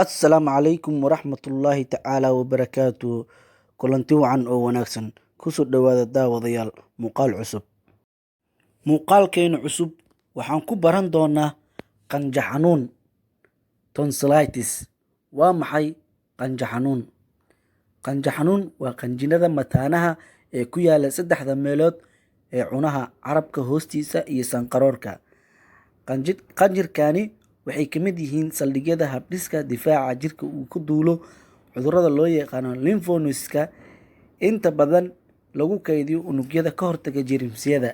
Assalaamu calaykum waraxmatullaahi tacaala wabarakaatuh. Kulanti wacan oo wanaagsan. Kusoo dhowaada daawadayaal muuqaal cusub. Muuqaalkeena cusub waxaan ku baran doonaa qanjo xanuun tonsillitis. Waa maxay qanjo xanuun? Qanjo xanuun waa qanjidhada mataanaha ee ku yaala saddexda meelood ee cunaha, carabka hoostiisa iyo sanqaroorka. Qanjirkani waxay ka mid yihiin saldhigyada habdhiska difaaca jirka uu ku duulo cudurrada loo yaqaano lymphonodeska. Inta badan lagu kaydiyo unugyada ka hortaga jeermisyada.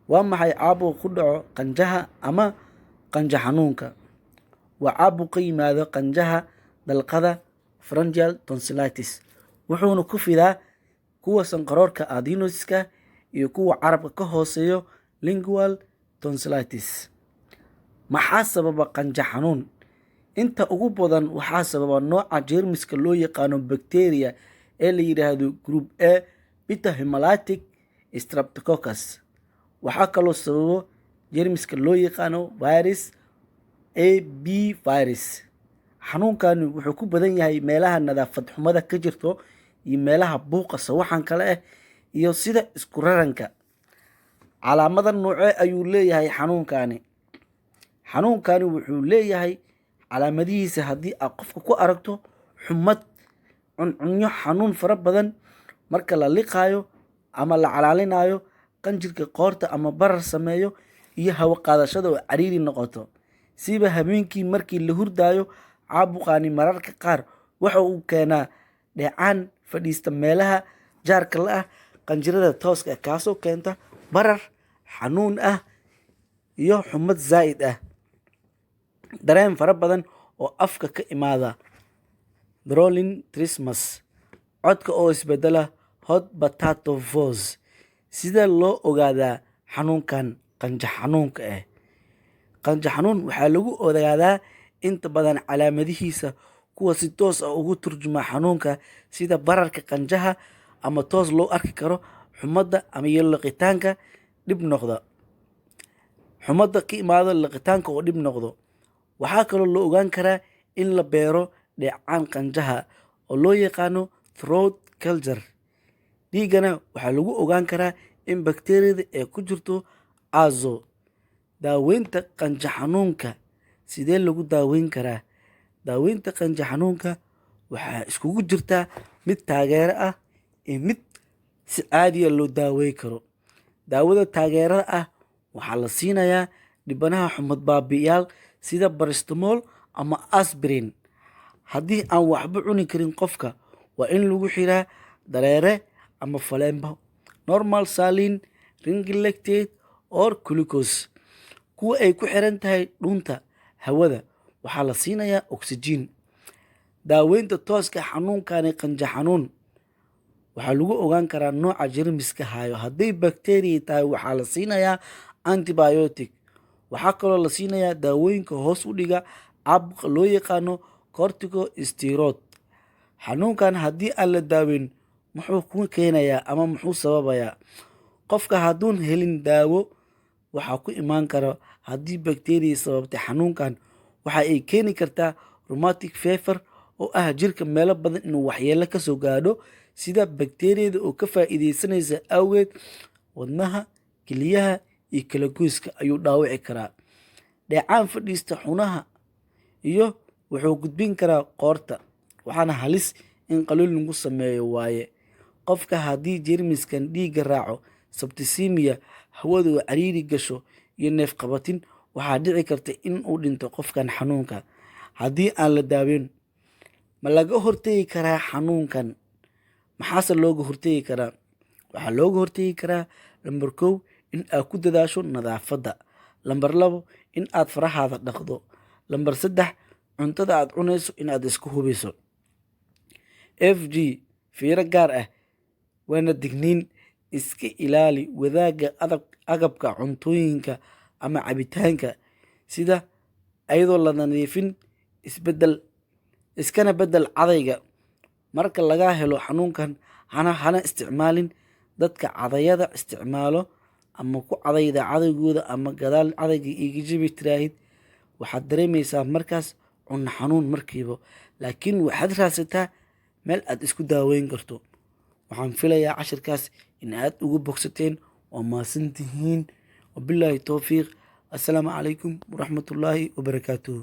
Waa maxay caabuqa ku dhaco qanjaha ama qanjo xanuunka? Waa caabuq ka yimaado qanjaha dalqada pharyngeal tonsillitis, wuxuuna ku fidaa kuwa sanqaroorka adenoidska iyo kuwa carabka ka hooseeyo lingual tonsillitis. Maxaa sababa qanjo xanuun? Inta ugu badan waxaa sababa nooca jeermiska loo yaqaano bacteria ee la yiraahdo group A beta hemolytic streptococcus. Waxaa kaloo sababa jeermiska loo yaqaano virus AB virus. Xanuunkani wuxuu ku badan yahay meelaha nadaafad xumada ka jirto iyo meelaha buuqa sawaxanka leh iyo sida isku raranka. Calaamada noocee ayuu leeyahay xanuunkani? Xanuunkani wuxuu leeyahay calaamadihiisa haddii aad qofka ku aragto xumad, cuncunyo xanuun fara badan marka la liqaayo ama la calaalinayo, qanjirka qoorta ama barar sameeyo, iyo hawo qaadashada oo ciriiri noqoto siba habeenkii markii la hurdaayo. Caabuqani mararka qaar waxa uu keenaa dheecaan fadhiista meelaha jaarka la ah qanjirada tooska ah, kaasoo keenta barar xanuun ah iyo xumad zaa'id ah. Dareen fara badan oo afka ka imaada drooling trismus, codka oo isbedela hot potato voice. Sida loo ogaadaa xanuunkan qanjo xanuunka ah? Qanjo xanuun waxaa lagu ogaadaa inta badan calaamadihiisa kuwa si toos ah ugu turjuma xanuunka, sida bararka qanjaha ama toos loo arki karo xumadda ama liqitaanka dhib noqda. Xumadda ka imaado liqitaanka oo dhib noqdo. Waxaa kaloo la ogaan karaa in la beero dheecaan qanjaha oo loo yaqaano throat culture. Dhiigana waxaa lagu ogaan karaa in bakteeriyada ee ku jirto azo. Daaweynta qanjo xanuunka sidee lagu daaweyn karaa? Daaweynta qanjo xanuunka waxaa iskugu jirta mid taageero ah iyo mid si caadi ah loo daaweyn karo. Daawada taageerada ah waxaa la siinayaa dhibanaha xumad baabi'iyaal sida paracetamol ama aspirin. Haddii aan waxba cuni karin qofka, waa in lagu xiraa dareere ama faleembo, normal saline, ring lactate or glucose. Kuwa ay ku xiran tahay dhuunta hawada waxaa la siinayaa oxygen. Daaweynta tooska xanuunkani qanjo xanuun waxaa lagu ogaan karaa nooca jeermiska hayo. Hadday bacteria tahay waxaa la siinayaa antibiotic. Waxaa kaloo la siinayaa daawooyinka hoos u dhiga caabuqa loo yaqaano corticosteroid. Xanuunkan haddii aan la daaweyn muxuu ku keenayaa ama muxuu sababayaa? Qofka hadduun helin daawo, waxaa ku imaan kara haddii bacteria sababtay xanuunkan waxa ay keeni kartaa rheumatic fever oo ah jirka meelo badan inuu waxyeelo ka soo gaadho, sida bakteeriyada oo ka faa'iideysanaysa awgeed wadnaha, kelyaha iyo kalagoyska ayuu dhaawici karaa. Dheecaan fadhiista xunaha iyo wuxuu gudbin karaa qoorta, waxaana halis in qalliin lagu sameeyo waaye. Qofka haddii jeermiskan dhiigga raaco, septicemia, hawada oo ciriiri gasho iyo neef qabatin, waxaa dhici karta in uu dhinto qofkan xanuunka. Haddii aan la daaweyn, ma laga hortagi karaa xanuunkan? Maxaase looga hortagi karaa? Waxaa looga hortagi karaa lambar 1 in aad ku dadaasho nadaafadda. Lambar 2 in aad farahaada dhaqdo. Lambar 3 cuntada aad cunayso in aad isku hubiso. FG fiiro gaar ah waana digniin. Iska ilaali wadaagga agabka cuntooyinka ama cabitaanka sida ayadoo la nadiifin. Iskana bedel cadayga. Marka laga helo xanuunkan, hana isticmaalin. Dadka cadayada isticmaalo ama ku cadayda cadaygooda ama gadaal cadayga iga jabi tiraahid, waxaad dareemaysaa markaas cunno xanuun markiiba, laakiin waxaad raadsataa meel aad isku daaweyn karto. waxaan filayaa cashirkaas in aad uga bogsateen. waa mahadsantihiin. wabilaahi towfiiq. assalaamu calaykum waraxmatullaahi wabarakaatuhu.